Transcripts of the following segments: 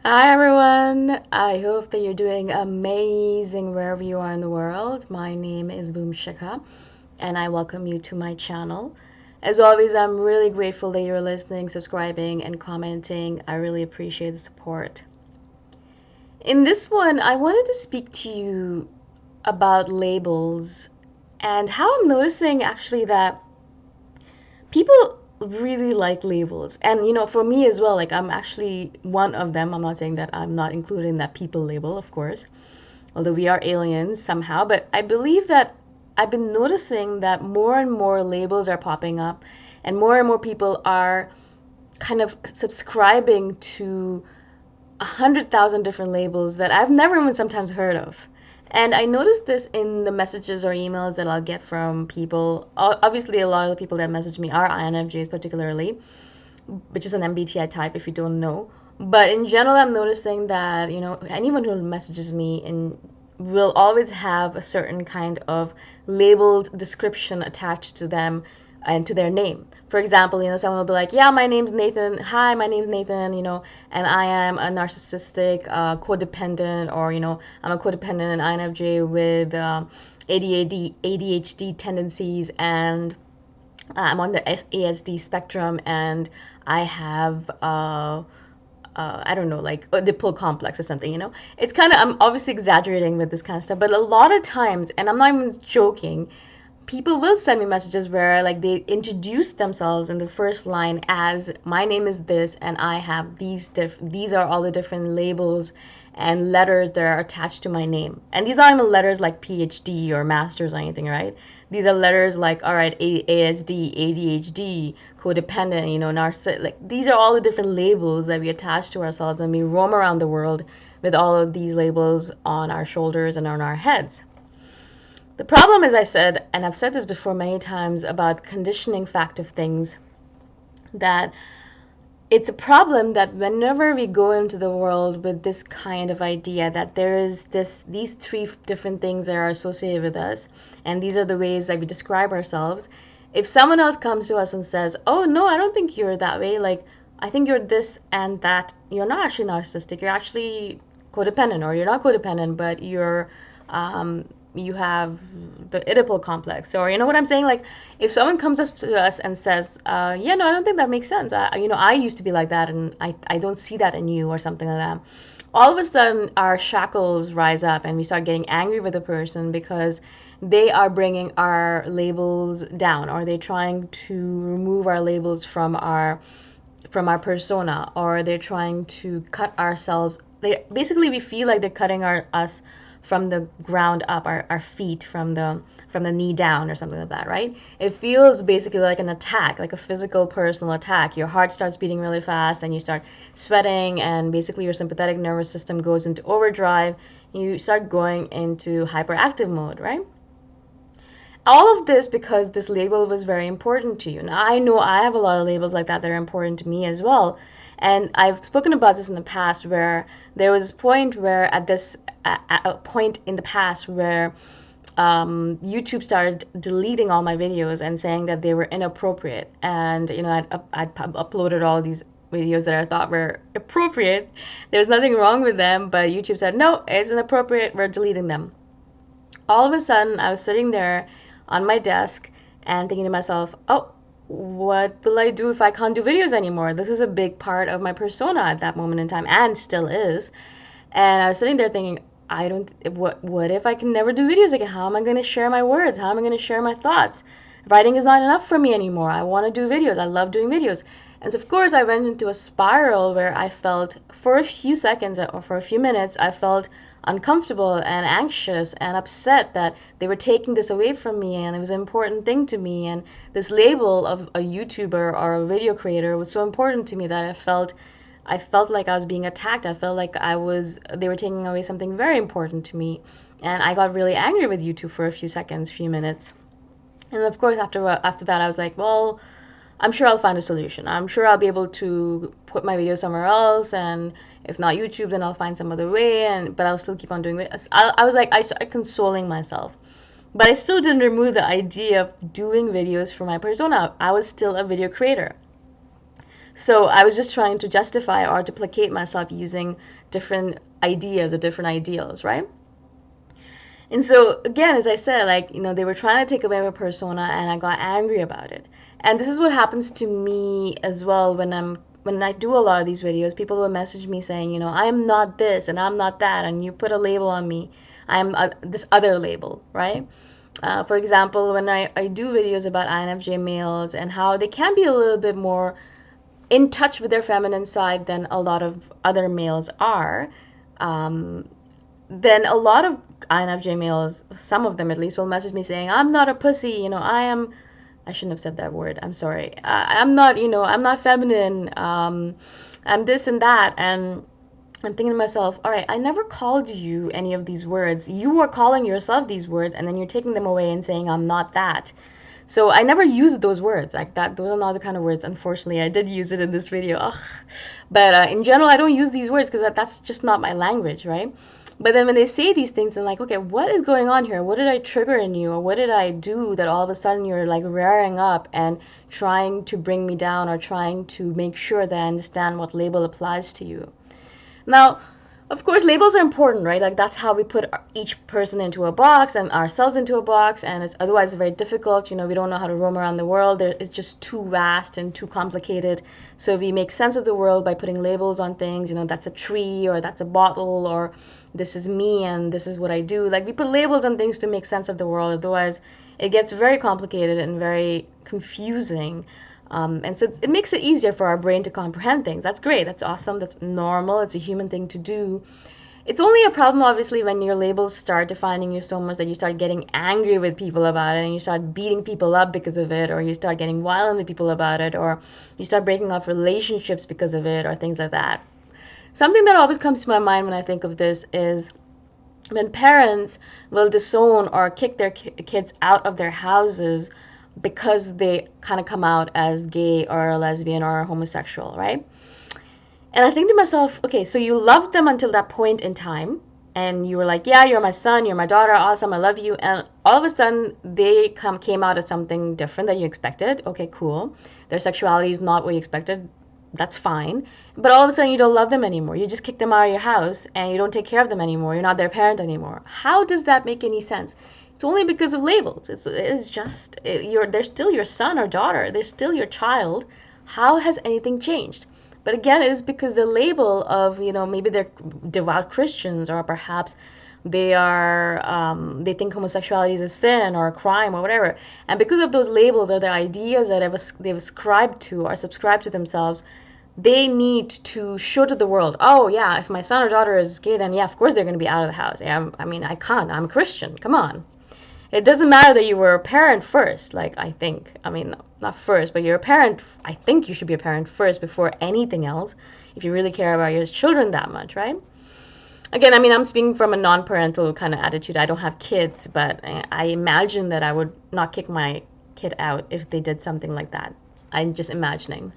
Hi everyone! I hope that you're doing amazing wherever you are in the world. My name is Shikha and I welcome you to my channel. As always, I'm really grateful that you're listening, subscribing, and commenting. I really appreciate the support. In this one, I wanted to speak to you about labels and how I'm noticing actually that people really like labels. And for me as well, like I'm actually one of them. I'm not saying that I'm not including that people label, of course, although we are aliens somehow. But I believe that I've been noticing that more and more labels are popping up, and more people are kind of subscribing to 100,000 different labels that I've never even sometimes heard of. And I noticed this in the messages or emails that I'll get from people. Obviously, a lot of the people that message me are INFJs, particularly, which is an MBTI type if you don't know. But in general, I'm noticing that, anyone who messages me and will always have a certain kind of labeled description attached to them and to their name. For example, someone will be like, "Yeah, my name's Nathan. Hi, my name's Nathan. And I am a narcissistic, codependent, or I'm a codependent and INFJ with ADHD tendencies, and I'm on the ASD spectrum, and I have I don't know, like a dipole complex or something. It's kind of, I'm obviously exaggerating with this kind of stuff, but a lot of times, and I'm not even joking, people will send me messages where like they introduce themselves in the first line as my name is this and I have these are all the different labels and letters that are attached to my name. And these aren't even letters like PhD or masters or anything, right? These are letters like, all right, ASD, ADHD, codependent, narcissist. Like these are all the different labels that we attach to ourselves when we roam around the world with all of these labels on our shoulders and on our heads. The problem, as I said, and I've said this before many times about conditioning fact of things, that it's a problem that whenever we go into the world with this kind of idea that there is these three different things that are associated with us, and these are the ways that we describe ourselves, if someone else comes to us and says, "Oh no, I don't think you're that way, like I think you're this and that, you're not actually narcissistic, you're actually codependent, or you're not codependent, but you have the Oedipal complex," or you know what I'm saying? Like, if someone comes up to us and says, "Yeah, no, I don't think that makes sense. I used to be like that, and I don't see that in you," or something like that. All of a sudden, our shackles rise up, and we start getting angry with the person because they are bringing our labels down, or they're trying to remove our labels from our persona, or they're trying to cut ourselves. Basically, we feel like they're cutting us from the ground up, our feet from the knee down or something like that, right? It feels basically like an attack, like a physical personal attack. Your heart starts beating really fast and you start sweating, and basically your sympathetic nervous system goes into overdrive. You start going into hyperactive mode, right? All of this because this label was very important to you. Now, I know I have a lot of labels like that are important to me as well. And I've spoken about this in the past where there was this point where at a point in the past where YouTube started deleting all my videos and saying that they were inappropriate. And, I'd uploaded all these videos that I thought were appropriate. There was nothing wrong with them, but YouTube said, "No, it's inappropriate, we're deleting them." All of a sudden, I was sitting there on my desk and thinking to myself, "Oh, what will I do if I can't do videos anymore?" This was a big part of my persona at that moment in time, and still is. And I was sitting there thinking, I don't, what if I can never do videos again? How am I going to share my words? How am I going to share my thoughts? Writing is not enough for me anymore. I want to do videos. I love doing videos. And so, of course, I went into a spiral where I felt, for a few seconds or for a few minutes, I felt uncomfortable and anxious and upset that they were taking this away from me, and it was an important thing to me, and this label of a YouTuber or a video creator was so important to me that I felt like I was being attacked. I felt like they were taking away something very important to me. And I got really angry with YouTube for a few seconds, few minutes. And of course, after that, I was like, well, I'm sure I'll find a solution. I'm sure I'll be able to put my video somewhere else, and if not YouTube, then I'll find some other way. But I'll still keep on doing it. I was like, I started consoling myself, but I still didn't remove the idea of doing videos for my persona. I was still a video creator. So I was just trying to justify or to placate myself using different ideas or different ideals, right? And so again, as I said, like, they were trying to take away my persona and I got angry about it. And this is what happens to me as well when I do a lot of these videos. People will message me saying, I am not this and I'm not that, and you put a label on me. I'm this other label, right? For example, when I do videos about INFJ males and how they can be a little bit more in touch with their feminine side than a lot of other males are, um, then a lot of INFJ males, some of them at least, will message me saying, I'm not a pussy, I shouldn't have said that word, I'm sorry. I'm not, I'm not feminine, I'm this and that. And I'm thinking to myself, all right, I never called you any of these words. You are calling yourself these words, and then you're taking them away and saying, I'm not that. So I never used those words like that. Those are not the kind of words. Unfortunately, I did use it in this video. Ugh. But in general, I don't use these words because that's just not my language, right? But then when they say these things, I'm like, okay, what is going on here? What did I trigger in you? Or what did I do that all of a sudden you're like rearing up and trying to bring me down or trying to make sure that I understand what label applies to you? Now, of course, labels are important, right? Like that's how we put each person into a box and ourselves into a box, and it's otherwise very difficult. We don't know how to roam around the world. It's just too vast and too complicated. So we make sense of the world by putting labels on things. That's a tree, or that's a bottle, or this is me and this is what I do. Like we put labels on things to make sense of the world. Otherwise, it gets very complicated and very confusing. And so it makes it easier for our brain to comprehend things. That's great. That's awesome. That's normal. It's a human thing to do. It's only a problem, obviously, when your labels start defining you so much that you start getting angry with people about it and you start beating people up because of it, or you start getting violent with people about it, or you start breaking off relationships because of it, or things like that. Something that always comes to my mind when I think of this is when parents will disown or kick their kids out of their houses because they kind of come out as gay or a lesbian or a homosexual, right? And I think to myself, okay, so you loved them until that point in time, and you were like, yeah, you're my son, you're my daughter, awesome, I love you. And all of a sudden, they came out as something different than you expected. Okay, cool. Their sexuality is not what you expected. That's fine. But all of a sudden, you don't love them anymore. You just kick them out of your house, and you don't take care of them anymore. You're not their parent anymore. How does that make any sense? It's only because of labels. It's just they're still your son or daughter. They're still your child. How has anything changed? But again, it is because the label of, maybe they're devout Christians, or perhaps they think homosexuality is a sin or a crime or whatever. And because of those labels or the ideas that they've ascribed to or subscribed to themselves, they need to show to the world, oh yeah, if my son or daughter is gay, then yeah, of course they're going to be out of the house. Yeah, I mean, I can't. I'm a Christian. Come on. It doesn't matter that you were a parent first, like I think. I mean, not first, but you're a parent. I think you should be a parent first before anything else, if you really care about your children that much, right? Again, I mean, I'm speaking from a non-parental kind of attitude. I don't have kids, but I imagine that I would not kick my kid out if they did something like that. I'm just imagining.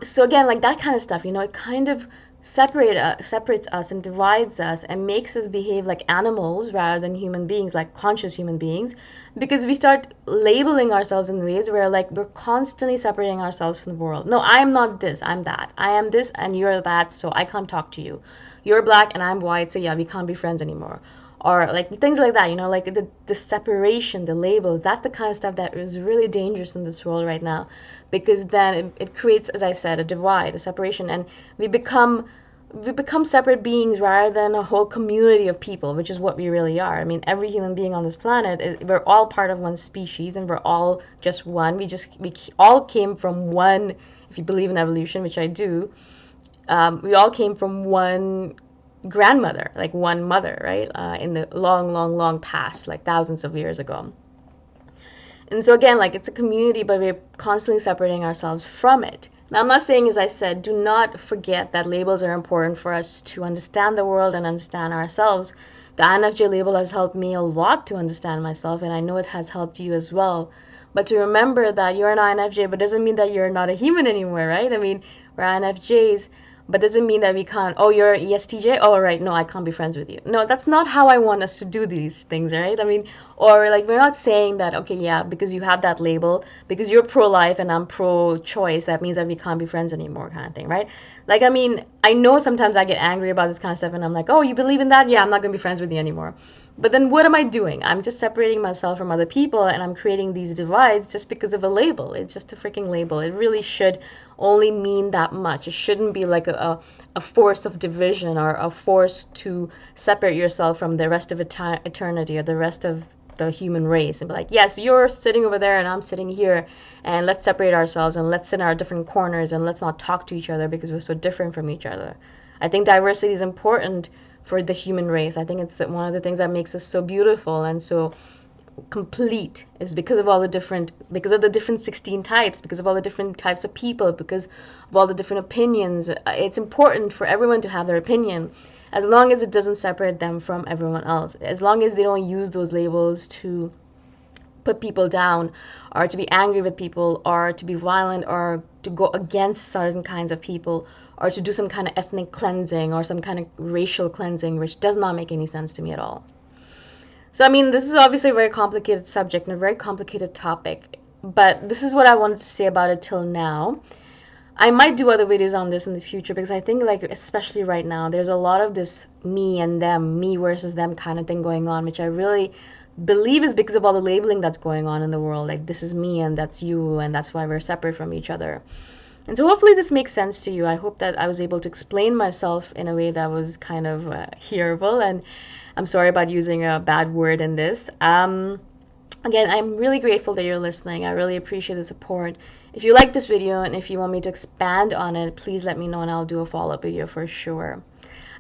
So again, like that kind of stuff, it kind of separates us and divides us and makes us behave like animals rather than human beings, like conscious human beings, because we start labeling ourselves in ways where like we're constantly separating ourselves from the world. No, I'm not this, I'm that. I am this and you're that, so I can't talk to you. You're black and I'm white, so yeah, we can't be friends anymore. Or like things like that, like the separation, the labels, that's the kind of stuff that is really dangerous in this world right now, because then it creates, as I said, a divide, a separation, and we become separate beings rather than a whole community of people, which is what we really are. I mean, every human being on this planet, we're all part of one species, and we're all just one. We all came from one, if you believe in evolution, which I do. We all came from one grandmother, like one mother, right? In the long, long, long past, like thousands of years ago. And so again, like it's a community, but we're constantly separating ourselves from it. Now, I'm not saying, as I said, do not forget that labels are important for us to understand the world and understand ourselves. The INFJ label has helped me a lot to understand myself, and I know it has helped you as well. But to remember that you're an INFJ, but doesn't mean that you're not a human anymore, right? I mean, we're INFJs, but doesn't mean that we can't, oh, you're ESTJ, oh, right, no, I can't be friends with you. No, that's not how I want us to do these things, right? I mean, or like, we're not saying that, okay, yeah, because you have that label, because you're pro-life and I'm pro-choice, that means that we can't be friends anymore, kind of thing, right? Like, I mean, I know sometimes I get angry about this kind of stuff and I'm like, oh, you believe in that? Yeah, I'm not gonna be friends with you anymore. But then what am I doing? I'm just separating myself from other people and I'm creating these divides just because of a label. It's just a freaking label. It really should only mean that much. It shouldn't be like a force of division or a force to separate yourself from the rest of eternity or the rest of the human race and be like, yes, you're sitting over there and I'm sitting here and let's separate ourselves and let's sit in our different corners and let's not talk to each other because we're so different from each other. I think diversity is important for the human race. I think it's one of the things that makes us so beautiful and so complete is because of all the different, because of the different 16 types, because of all the different types of people, because of all the different opinions. It's important for everyone to have their opinion, as long as it doesn't separate them from everyone else, as long as they don't use those labels to put people down or to be angry with people or to be violent or to go against certain kinds of people or to do some kind of ethnic cleansing or some kind of racial cleansing, which does not make any sense to me at all. So, I mean, this is obviously a very complicated subject and a very complicated topic, but this is what I wanted to say about it till now. I might do other videos on this in the future because I think, like, especially right now, there's a lot of this me and them, me versus them kind of thing going on, which I really believe is because of all the labeling that's going on in the world. Like, this is me and that's you, and that's why we're separate from each other. And so hopefully this makes sense to you. I hope that I was able to explain myself in a way that was kind of hearable, and I'm sorry about using a bad word in this. Again, I'm really grateful that you're listening. I really appreciate the support. If you like this video and if you want me to expand on it, please let me know and I'll do a follow-up video for sure.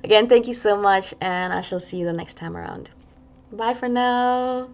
Again, thank you so much, and I shall see you the next time around. Bye for now.